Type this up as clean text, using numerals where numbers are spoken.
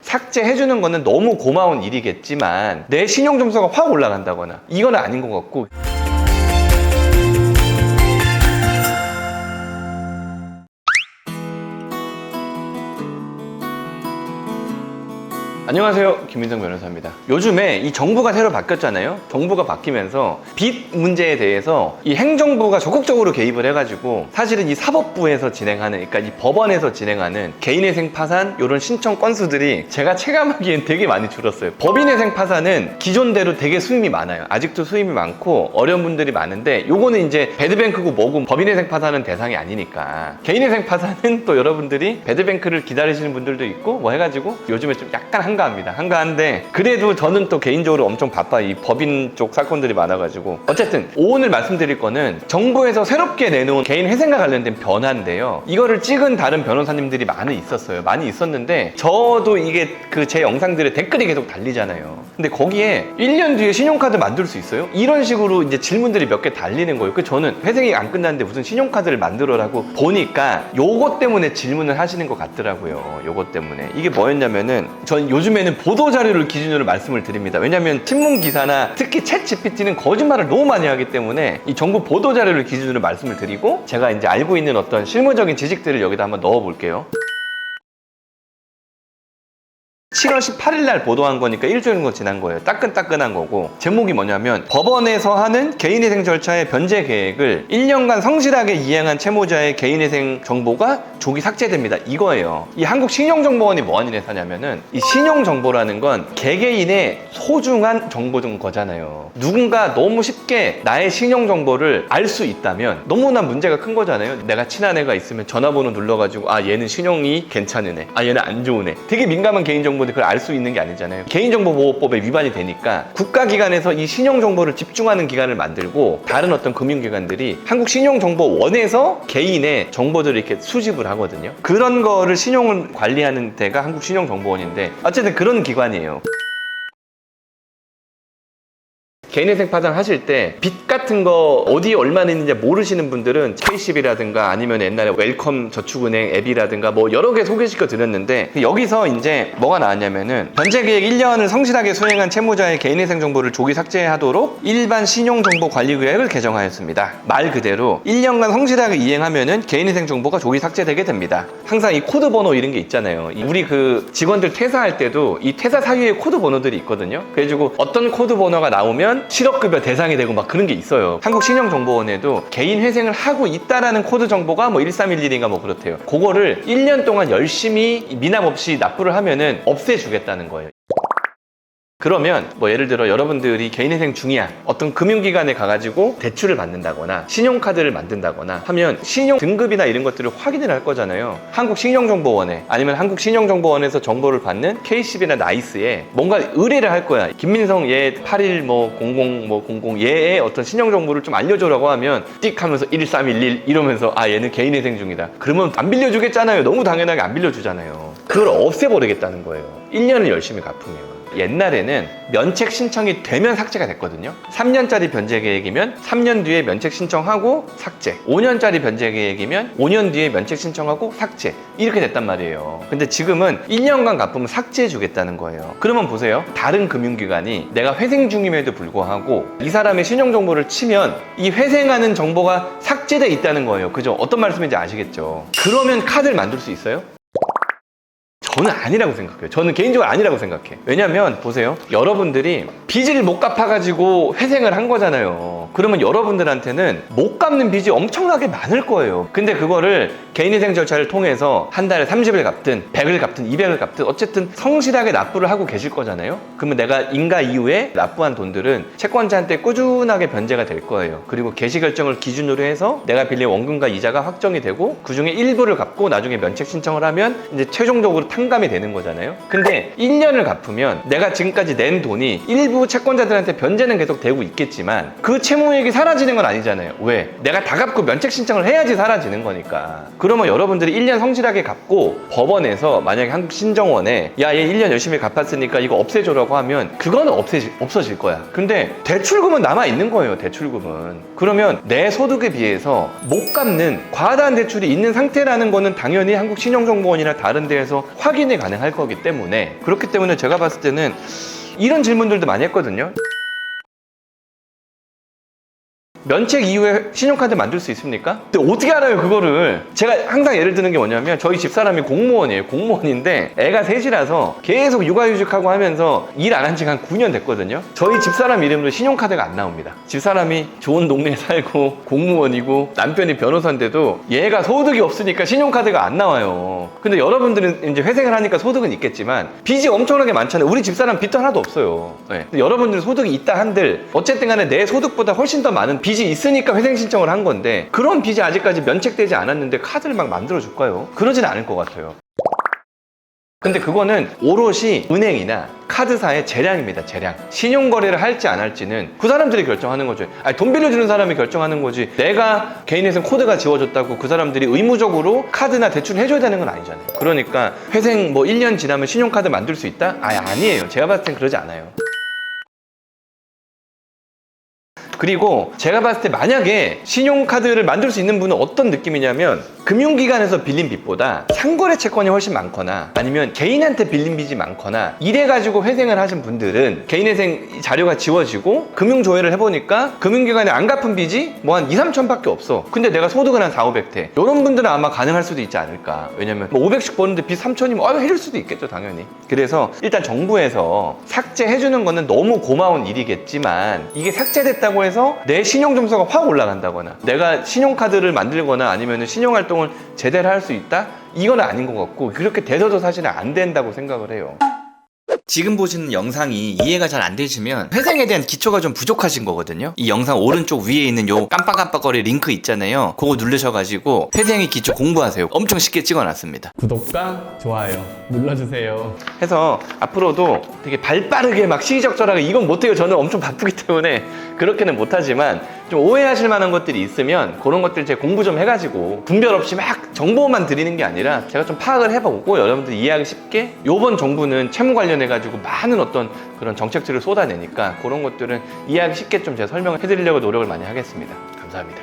삭제해주는 거는 너무 고마운 일이겠지만 내 신용점수가 확 올라간다거나 이건 아닌 것 같고. 안녕하세요, 김민성 변호사입니다. 요즘에 이 정부가 새로 바뀌었잖아요. 정부가 바뀌면서 빚 문제에 대해서 이 행정부가 적극적으로 개입을 해가지고 사실은 이 사법부에서 진행하는, 그러니까 이 법원에서 진행하는 개인회생 파산 이런 신청 건수들이 제가 체감하기엔 되게 많이 줄었어요. 법인회생 파산은 기존대로 되게 수임이 많아요. 아직도 수임이 많고 어려운 분들이 많은데 요거는 이제 배드뱅크고 뭐고 법인회생 파산은 대상이 아니니까. 개인회생 파산은 또 여러분들이 배드뱅크를 기다리시는 분들도 있고 뭐 해가지고 요즘에 좀 약간 한가한데 그래도 저는 또 개인적으로 엄청 바빠. 이 법인 쪽 사건들이 많아가지고. 어쨌든 오늘 말씀드릴 거는 정부에서 새롭게 내놓은 개인 회생과 관련된 변화인데요. 이거를 찍은 다른 변호사님들이 많이 있었는데 저도 이게 제 영상들에 댓글이 계속 달리잖아요. 근데 거기에 1년 뒤에 신용카드 만들 수 있어요? 이런 식으로 이제 질문들이 몇 개 달리는 거예요. 저는 회생이 안 끝났는데 무슨 신용카드를 만들어라고 보니까 요것 때문에 질문을 하시는 것 같더라고요. 요것 때문에. 이게 뭐였냐면은 전 요즘에는 보도자료를 기준으로 말씀을 드립니다. 왜냐면 신문기사나 특히 챗GPT는 거짓말을 너무 많이 하기 때문에 이 정부 보도자료를 기준으로 말씀을 드리고 제가 이제 알고 있는 어떤 실무적인 지식들을 여기다 한번 넣어 볼게요. 7월 18일 날 보도한 거니까 일주일 정도 지난 거예요. 따끈따끈한 거고, 제목이 뭐냐면 법원에서 하는 개인회생 절차의 변제 계획을 1년간 성실하게 이행한 채무자의 개인회생 정보가 조기 삭제됩니다. 이거예요. 이 한국신용정보원이 뭐하는 회사냐면은 이 신용정보라는 건 개개인의 소중한 정보인 거잖아요. 누군가 너무 쉽게 나의 신용정보를 알 수 있다면 너무나 문제가 큰 거잖아요. 내가 친한 애가 있으면 전화번호 눌러가지고 아 얘는 신용이 괜찮은 애, 아 얘는 안 좋은 애. 되게 민감한 개인정보인데 그걸 알 수 있는 게 아니잖아요. 개인정보보호법에 위반이 되니까 국가기관에서 이 신용정보를 집중하는 기관을 만들고 다른 어떤 금융기관들이 한국신용정보원에서 개인의 정보들을 이렇게 수집을 하거든요. 그런 거를 신용을 관리하는 데가 한국신용정보원인데 어쨌든 그런 기관이에요. 개인회생 파산 하실 때 빚 같은 거 어디에 얼마나 있는지 모르시는 분들은 K10이라든가 아니면 옛날에 웰컴 저축은행 앱이라든가 뭐 여러 개 소개시켜 드렸는데 여기서 이제 뭐가 나왔냐면은 변제계획 1년을 성실하게 수행한 채무자의 개인회생 정보를 조기 삭제하도록 일반 신용정보관리계획을 개정하였습니다. 말 그대로 1년간 성실하게 이행하면은 개인회생 정보가 조기 삭제되게 됩니다. 항상 이 코드 번호 이런 게 있잖아요. 우리 직원들 퇴사할 때도 이 퇴사 사유에 코드 번호들이 있거든요. 그래가지고 어떤 코드 번호가 나오면 실업급여 대상이 되고 막 그런 게 있어요. 한국신용정보원에도 개인 회생을 하고 있다라는 코드 정보가 뭐 1311인가 뭐 그렇대요. 그거를 1년 동안 열심히 미납 없이 납부를 하면은 없애주겠다는 거예요. 그러면 뭐 예를 들어 여러분들이 개인회생 중이야. 어떤 금융기관에 가가지고 대출을 받는다거나 신용카드를 만든다거나 하면 신용 등급이나 이런 것들을 확인을 할 거잖아요. 한국신용정보원에 아니면 한국신용정보원에서 정보를 받는 K10이나 나이스에 뭔가 의뢰를 할 거야. 김민성 얘 81 뭐 00 얘의 어떤 신용정보를 좀 알려줘라고 하면 띡 하면서 1311 이러면서 아 얘는 개인회생 중이다. 그러면 안 빌려주겠잖아요. 너무 당연하게 안 빌려주잖아요. 그걸 없애버리겠다는 거예요. 1년을 열심히 갚으면. 옛날에는 면책 신청이 되면 삭제가 됐거든요. 3년짜리 변제 계획이면 3년 뒤에 면책 신청하고 삭제, 5년짜리 변제 계획이면 5년 뒤에 면책 신청하고 삭제, 이렇게 됐단 말이에요. 근데 지금은 1년간 갚으면 삭제해 주겠다는 거예요. 그러면 보세요. 다른 금융기관이 내가 회생 중임에도 불구하고 이 사람의 신용정보를 치면 이 회생하는 정보가 삭제돼 있다는 거예요. 그죠? 어떤 말씀인지 아시겠죠? 그러면 카드를 만들 수 있어요? 저는 아니라고 생각해요. 저는 개인적으로 아니라고 생각해. 왜냐면 보세요. 여러분들이 빚을 못 갚아가지고 회생을 한 거잖아요. 그러면 여러분들한테는 못 갚는 빚이 엄청나게 많을 거예요. 근데 그거를 개인회생 절차를 통해서 한 달에 30을 갚든 100을 갚든 200을 갚든 어쨌든 성실하게 납부를 하고 계실 거잖아요. 그러면 내가 인가 이후에 납부한 돈들은 채권자한테 꾸준하게 변제가 될 거예요. 그리고 개시 결정을 기준으로 해서 내가 빌린 원금과 이자가 확정이 되고 그중에 일부를 갚고 나중에 면책 신청을 하면 이제 최종적으로 탕감이 되는 거잖아요. 근데 1년을 갚으면 내가 지금까지 낸 돈이 일부 채권자들한테 변제는 계속 되고 있겠지만 그 채무 채무액이 사라지는 건 아니잖아요. 왜? 내가 다 갚고 면책 신청을 해야지 사라지는 거니까. 그러면 여러분들이 1년 성실하게 갚고 법원에서 만약에 한국신정원에 야, 얘 1년 열심히 갚았으니까 이거 없애줘라고 하면 그거는 없어질 거야. 근데 대출금은 남아있는 거예요. 대출금은. 그러면 내 소득에 비해서 못 갚는 과다한 대출이 있는 상태라는 거는 당연히 한국신용정보원이나 다른 데에서 확인이 가능할 거기 때문에, 그렇기 때문에 제가 봤을 때는 이런 질문들도 많이 했거든요. 면책 이후에 신용카드 만들 수 있습니까? 근데 어떻게 알아요, 그거를? 제가 항상 예를 드는 게 뭐냐면, 저희 집사람이 공무원이에요. 공무원인데 애가 셋이라서 계속 육아휴직하고 하면서 일 안 한 지가 한 9년 됐거든요. 저희 집사람 이름으로 신용카드가 안 나옵니다. 집사람이 좋은 동네에 살고 공무원이고 남편이 변호사인데도 얘가 소득이 없으니까 신용카드가 안 나와요. 근데 여러분들은 이제 회생을 하니까 소득은 있겠지만 빚이 엄청나게 많잖아요. 우리 집사람 빚도 하나도 없어요. 네. 여러분들은 소득이 있다 한들 어쨌든 간에 내 소득보다 훨씬 더 많은 빚이 있으니까 회생 신청을 한 건데, 그런 빚이 아직까지 면책되지 않았는데 카드를 막 만들어 줄까요? 그러진 않을 것 같아요. 근데 그거는 오롯이 은행이나 카드사의 재량입니다. 재량. 신용거래를 할지 안 할지는 그 사람들이 결정하는 거죠. 아니, 돈 빌려주는 사람이 결정하는 거지, 내가 개인회생 코드가 지워졌다고 그 사람들이 의무적으로 카드나 대출을 해줘야 되는 건 아니잖아요. 그러니까 회생 뭐 1년 지나면 신용카드 만들 수 있다? 아니에요. 제가 봤을 땐 그러지 않아요. 그리고 제가 봤을 때 만약에 신용카드를 만들 수 있는 분은 어떤 느낌이냐면, 금융기관에서 빌린 빚보다 상거래 채권이 훨씬 많거나 아니면 개인한테 빌린 빚이 많거나 이래가지고 회생을 하신 분들은 개인회생 자료가 지워지고 금융조회를 해보니까 금융기관에 안 갚은 빚이 뭐 한 2, 3천밖에 없어. 근데 내가 소득은 한 4, 500대. 이런 분들은 아마 가능할 수도 있지 않을까. 왜냐면 뭐 500씩 버는데 빚 3천이면 해줄 수도 있겠죠, 당연히. 그래서 일단 정부에서 삭제해주는 거는 너무 고마운 일이겠지만, 이게 삭제됐다고 해서 내 신용점수가 확 올라간다거나 내가 신용카드를 만들거나 아니면 신용활동을 제대로 할 수 있다? 이건 아닌 것 같고, 그렇게 돼서도 사실은 안 된다고 생각을 해요. 지금 보시는 영상이 이해가 잘 안 되시면 회생에 대한 기초가 좀 부족하신 거거든요. 이 영상 오른쪽 위에 있는 요 깜빡깜빡거리 링크 있잖아요. 그거 누르셔가지고 회생의 기초 공부하세요. 엄청 쉽게 찍어놨습니다. 구독과 좋아요 눌러주세요. 해서 앞으로도 되게 발빠르게 막 시기적절하게 이건 못해요. 저는 엄청 바쁘기 때문에 그렇게는 못하지만 좀 오해하실 만한 것들이 있으면 그런 것들 제가 공부 좀 해가지고 분별 없이 막 정보만 드리는 게 아니라 제가 좀 파악을 해보고 여러분들이 이해하기 쉽게, 요번 정부는 채무 관련해가지고 많은 어떤 그런 정책들을 쏟아내니까 그런 것들은 이해하기 쉽게 좀 제가 설명을 해드리려고 노력을 많이 하겠습니다. 감사합니다.